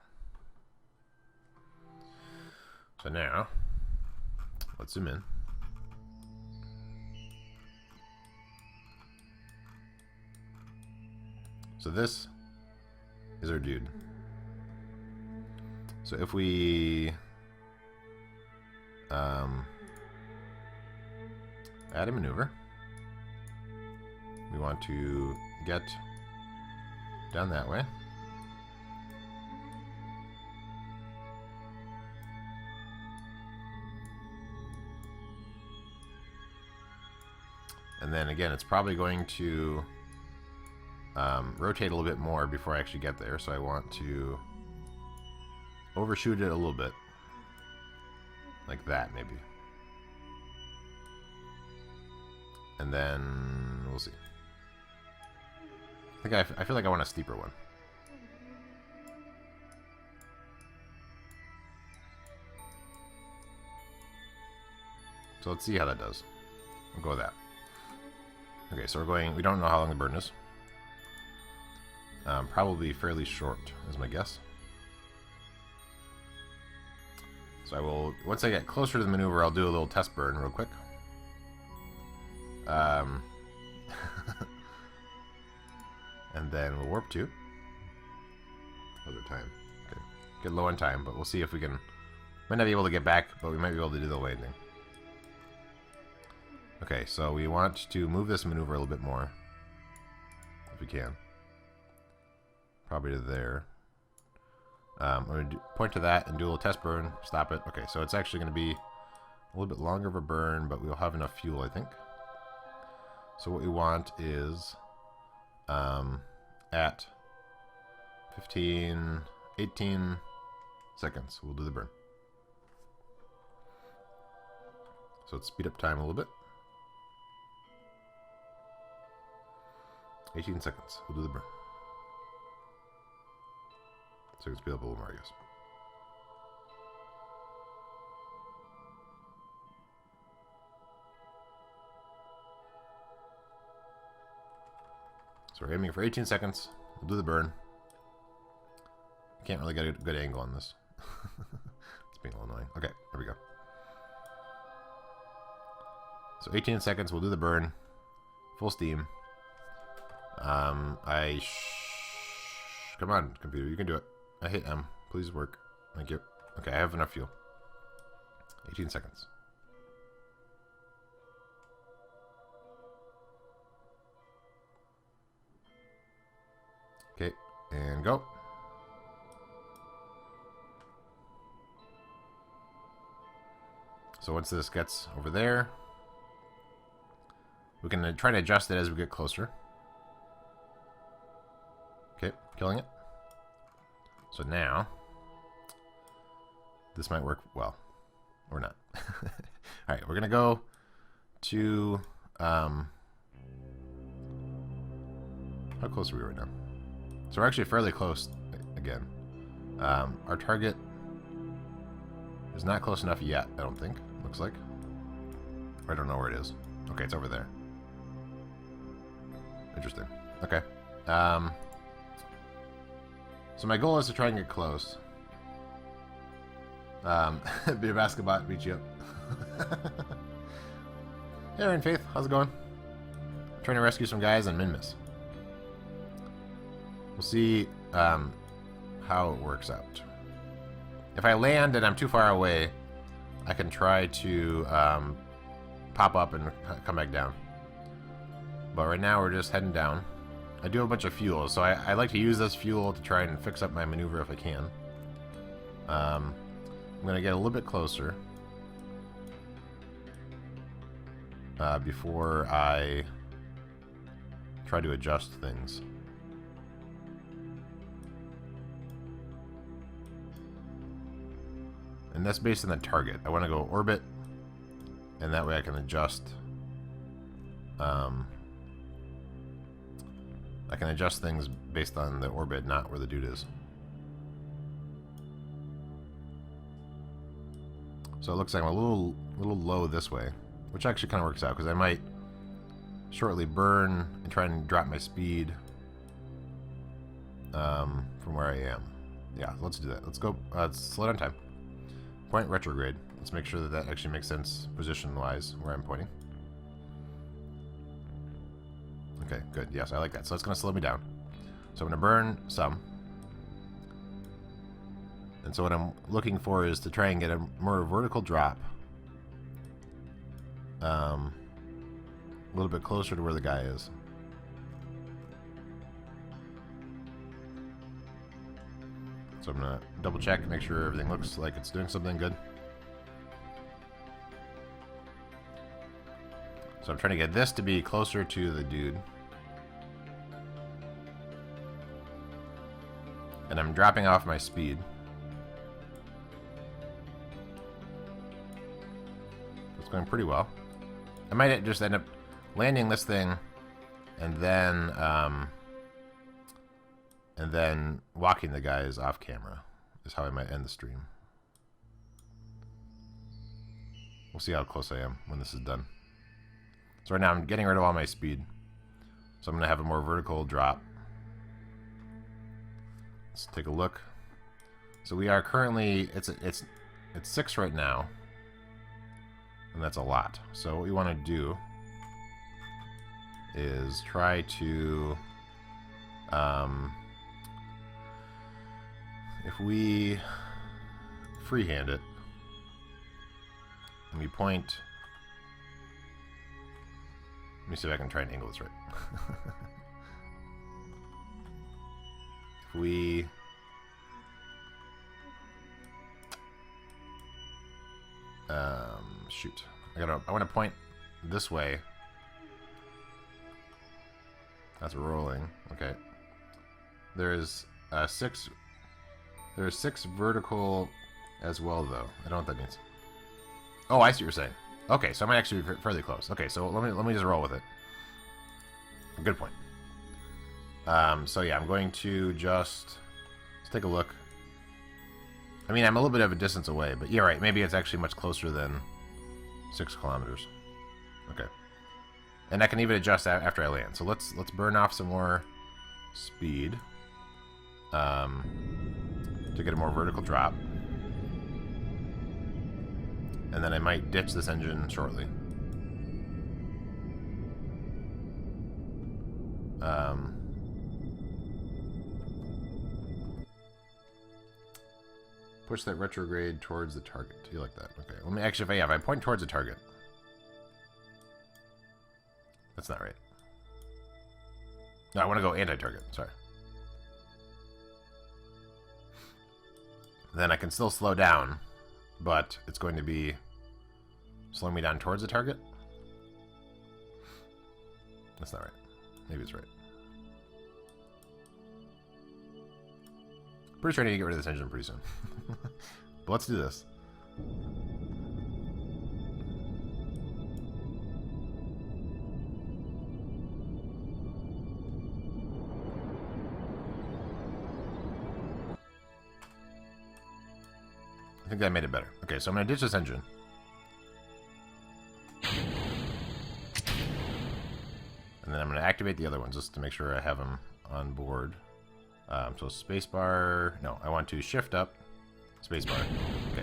So now, let's zoom in. So this is our dude. So if we add a maneuver, we want to get down that way. And then again, it's probably going to rotate a little bit more before I actually get there. So I want to overshoot it a little bit. Like that, maybe. And then we'll see. I feel like I want a steeper one. So let's see how that does. We'll go with that. Okay, so we're going, we don't know how long the burn is. Probably fairly short, is my guess. So I will, once I get closer to the maneuver, I'll do a little test burn real quick. And then we'll warp to. Other time. Okay. Get low on time, but we'll see if we can. Might not be able to get back, but we might be able to do the landing. Okay, so we want to move this maneuver a little bit more. If we can. Probably to there. I'm going to point to that and do a little test burn. Stop it. Okay, so it's actually going to be a little bit longer of a burn, but we'll have enough fuel, I think. So what we want is at 18 seconds, we'll do the burn. So let's speed up time a little bit. 18 seconds. We'll do the burn. So we can speed up a little more, I guess. So we're aiming for 18 seconds. We'll do the burn. Can't really get a good angle on this. It's being a little annoying. Okay, there we go. So 18 seconds, we'll do the burn. Full steam. Come on, computer, you can do it. I hit M. Please work. Thank you. Okay, I have enough fuel. 18 seconds. Okay, and go. So once this gets over there, we can try to adjust it as we get closer. Okay, killing it. So now, this might work well, or not. All right, we're gonna go to, how close are we right now? So we're actually fairly close again. Our target is not close enough yet, I don't think. Looks like. I don't know where it is. Okay, it's over there. Interesting. Okay. So my goal is to try and get close. Be a basketball, beat you up. Hey, Aaron Faith, how's it going? I'm trying to rescue some guys on Minmus. We'll see how it works out. If I land and I'm too far away, I can try to pop up and come back down. But right now we're just heading down. I do have a bunch of fuel, so I like to use this fuel to try and fix up my maneuver if I can. I'm going to get a little bit closer before I try to adjust things. And that's based on the target. I want to go orbit, and that way I can adjust. I can adjust things based on the orbit, not where the dude is. So it looks like I'm a little low this way, which actually kind of works out because I might shortly burn and try and drop my speed from where I am. Yeah, let's do that. Let's go. Let's slow down time. Point retrograde. Let's make sure that that actually makes sense position-wise where I'm pointing. Okay, good. Yes, I like that. So it's going to slow me down. So I'm going to burn some. And so what I'm looking for is to try and get a more vertical drop. A little bit closer to where the guy is. So I'm going to double check and make sure everything looks like it's doing something good. So I'm trying to get this to be closer to the dude. And I'm dropping off my speed. It's going pretty well. I might just end up landing this thing and then walking the guys off camera is how I might end the stream. We'll see how close I am when this is done. So right now I'm getting rid of all my speed. So I'm going to have a more vertical drop. Let's take a look. So we are currently, it's 6 right now. And that's a lot. So what we want to do is try to, if we freehand it, and we point, let me see if I can try and angle this right. If we shoot, I want to point this way. That's rolling. Okay. There's 6 vertical as well, though. I don't know what that means. Oh, I see what you're saying. Okay, so I might actually be fairly close. Okay, so let me just roll with it. Good point. So yeah, I'm going to just... Let's take a look. I mean, I'm a little bit of a distance away, but you're right. Maybe it's actually much closer than 6 kilometers. Okay. And I can even adjust that after I land. So let's burn off some more speed to get a more vertical drop. And then I might ditch this engine shortly. Push that retrograde towards the target. You like that? Okay. Let me actually, if I point towards the target. That's not right. No, I want to go anti-target. Sorry. Then I can still slow down, but it's going to be slowing me down towards the target. That's not right. Maybe it's right. Pretty sure I need to get rid of this engine pretty soon. But let's do this. I think that made it better. Okay, so I'm going to ditch this engine. And then I'm going to activate the other ones just to make sure I have them on board. So spacebar... No, I want to shift up. Spacebar. Okay.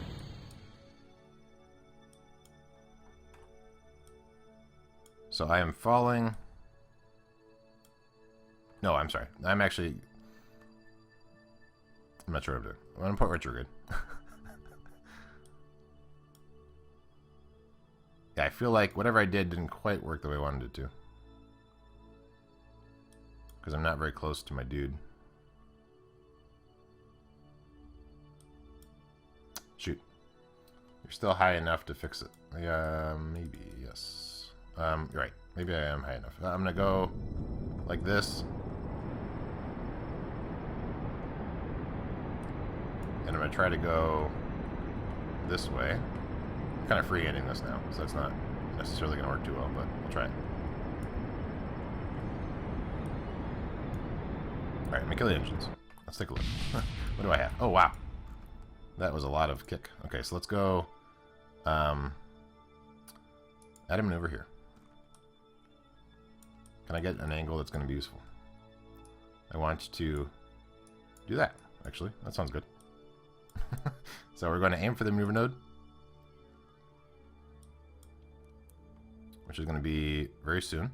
So I am falling... No, I'm sorry. I'm not sure what I'm doing. I'm going to put retrograde. Yeah, I feel like whatever I did didn't quite work the way I wanted it to. Because I'm not very close to my dude. Shoot. You're still high enough to fix it. Maybe, yes. You're right. Maybe I am high enough. I'm going to go like this. And I'm going to try to go this way. I'm kind of freehanding this now, so that's not necessarily going to work too well, but we'll try it. Alright, let me kill the engines. Let's take a look. What do I have? Oh, wow. That was a lot of kick. Okay, so let's go add a maneuver here. Can I get an angle that's going to be useful? I want to do that, actually. That sounds good. So we're going to aim for the maneuver node, which is going to be very soon.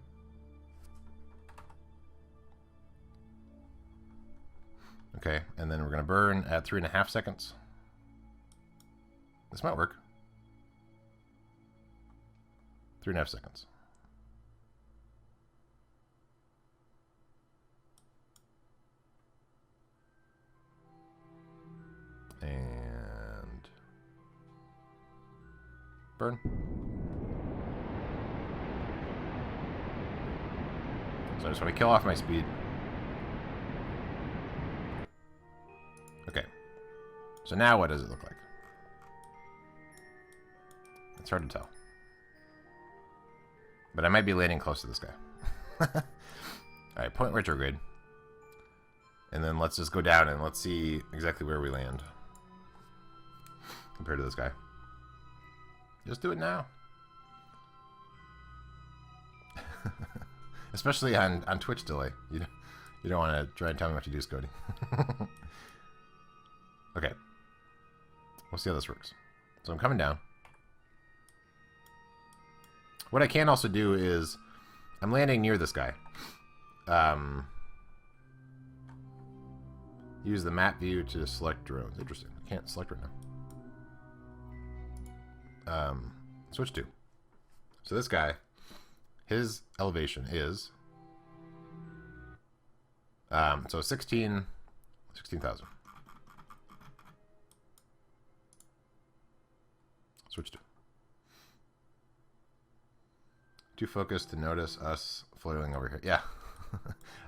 Okay, and then we're going to burn at 3.5 seconds. This might work. 3.5 seconds. And burn. So I just want to kill off my speed. Okay. So now what does it look like? It's hard to tell. But I might be landing close to this guy. Alright, point retrograde. And then let's just go down and let's see exactly where we land. Compared to this guy. Just do it now. Especially on Twitch delay. You don't want to try and tell me what to do, Scody. Okay. We'll see how this works. So I'm coming down. What I can also do is I'm landing near this guy. Use the map view to select drones. Interesting. I can't select right now. Switch to. So this guy, his elevation is so 16,000. Switch to. Too focused to notice us floating over here. Yeah.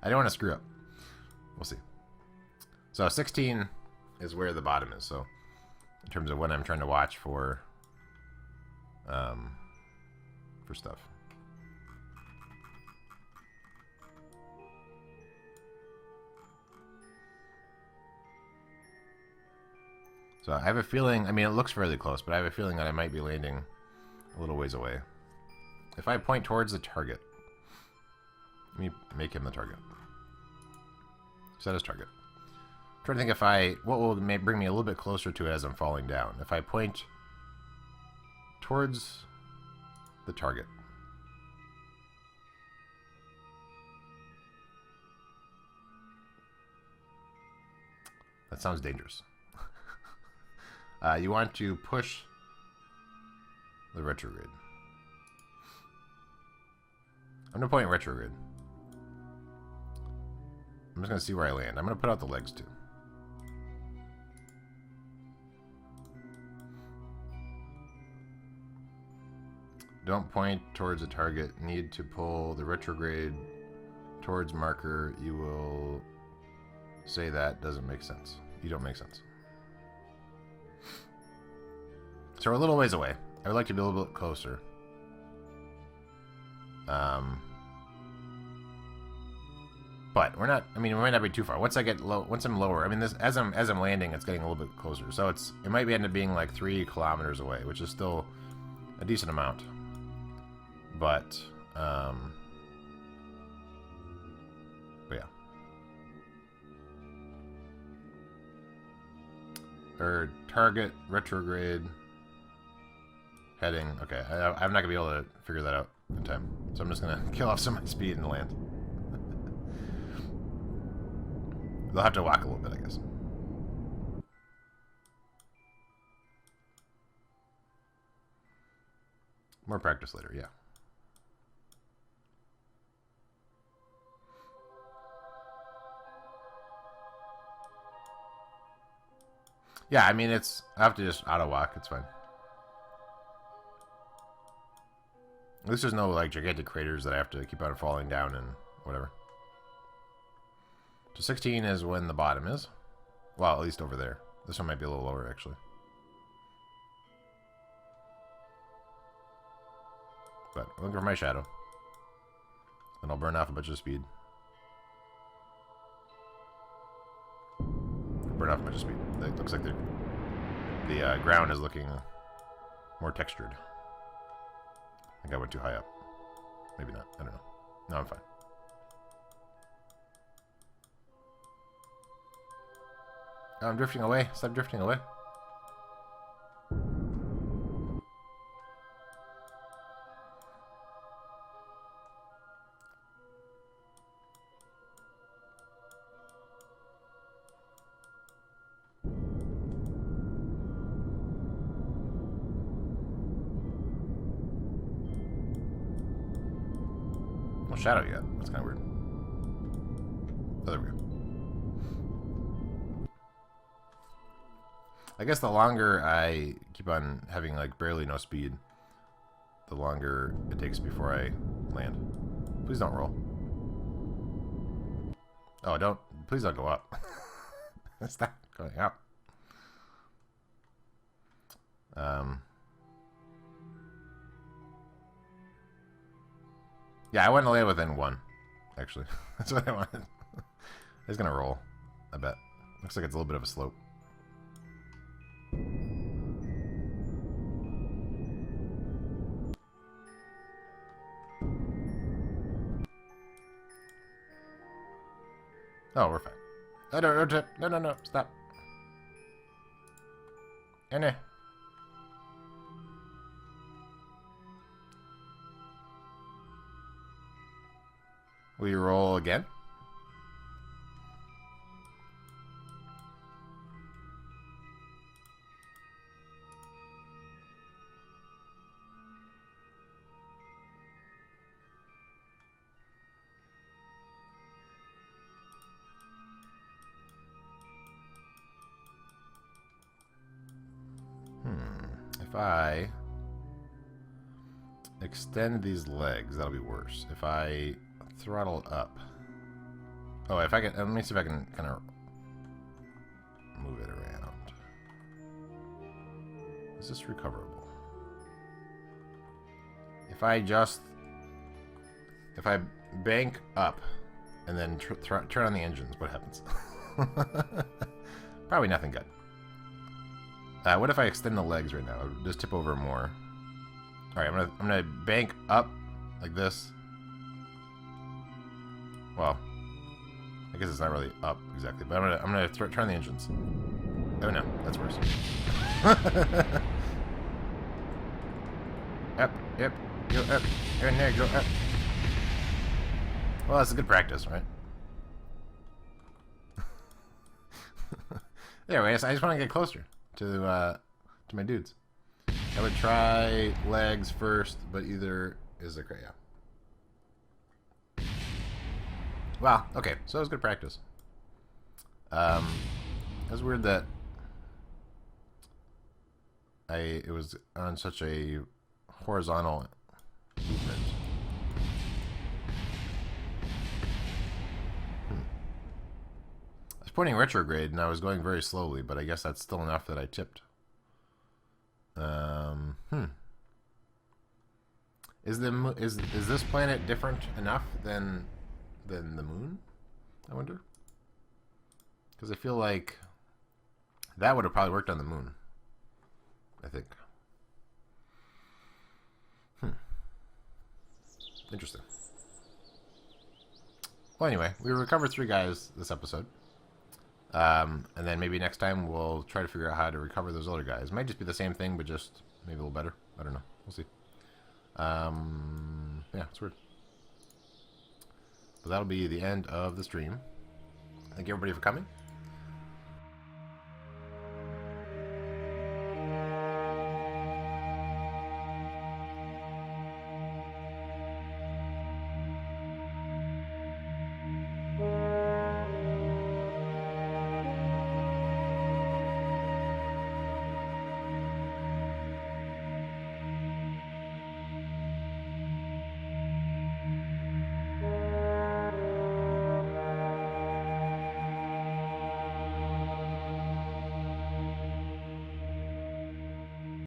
I don't want to screw up. We'll see. So 16 is where the bottom is. So in terms of when I'm trying to watch for stuff. So I have a feeling, I mean, it looks fairly close, but I have a feeling that I might be landing a little ways away. If I point towards the target, let me make him the target. Set as target. I'm trying to think if what will bring me a little bit closer to it as I'm falling down. If I point towards the target. That sounds dangerous. You want to push the retrograde. I'm going to point retrograde. I'm just going to see where I land. I'm going to put out the legs too. Don't point towards a target. Need to pull the retrograde towards marker. You will say that doesn't make sense. You don't make sense. So we're a little ways away. I would like to be a little bit closer. But we're not. I mean, we might not be too far. Once I get low, once I'm lower, I mean, this as I'm landing, it's getting a little bit closer. So it might end up being like 3 kilometers away, which is still a decent amount. But yeah. Or target retrograde heading. Okay, I'm not gonna be able to figure that out in time, so I'm just gonna kill off some of my speed and land. They'll have to walk a little bit, I guess. More practice later, yeah. Yeah, I mean, I have to just auto walk, it's fine. At least there's no, like, gigantic craters that I have to keep on falling down and whatever. So 16 is when the bottom is. Well, at least over there. This one might be a little lower, actually. But I'm looking for my shadow. Then I'll burn off a bunch of speed. Burn off a bunch of speed. It looks like the ground is looking more textured. I think I went too high up. Maybe not. I don't know. No, I'm fine. Oh, I'm drifting away. Stop drifting away. No shadow yet. That's kind of weird. Oh, there we go. I guess the longer I keep on having like barely no speed, the longer it takes before I land. Please don't roll. Oh, please don't go up. Stop going up. Yeah, I want to land within 1, actually. That's what I wanted. It's gonna roll, I bet. Looks like it's a little bit of a slope. Oh, we're fine. Oh, no, stop. No. Will you roll again? If I extend these legs, that'll be worse. If I throttle up. Oh, if I can, let me see if I can kind of move it around. Is this recoverable? If I bank up and then turn on the engines, what happens? Probably nothing good. What if I extend the legs right now? I'll just tip over more. All right, I'm gonna bank up like this. Well, I guess it's not really up exactly, but I'm gonna turn the engines. Oh no, that's worse. Up, yep, go up, go in there, go up. Well, that's a good practice, right? Anyways, I just want to get closer to my dudes. I would try legs first, but either is a yeah. Wow. Okay, so it was good practice. It was weird that it was on such a horizontal movement. I was pointing retrograde and I was going very slowly, but I guess that's still enough that I tipped. Is this planet different enough than the moon? I wonder. Because I feel like that would have probably worked on the moon. I think. Interesting. Well, anyway, we recovered 3 guys this episode. And then maybe next time we'll try to figure out how to recover those other guys. Might just be the same thing, but just maybe a little better. I don't know. We'll see. Yeah, it's weird. But that'll be the end of the stream. Thank you everybody for coming.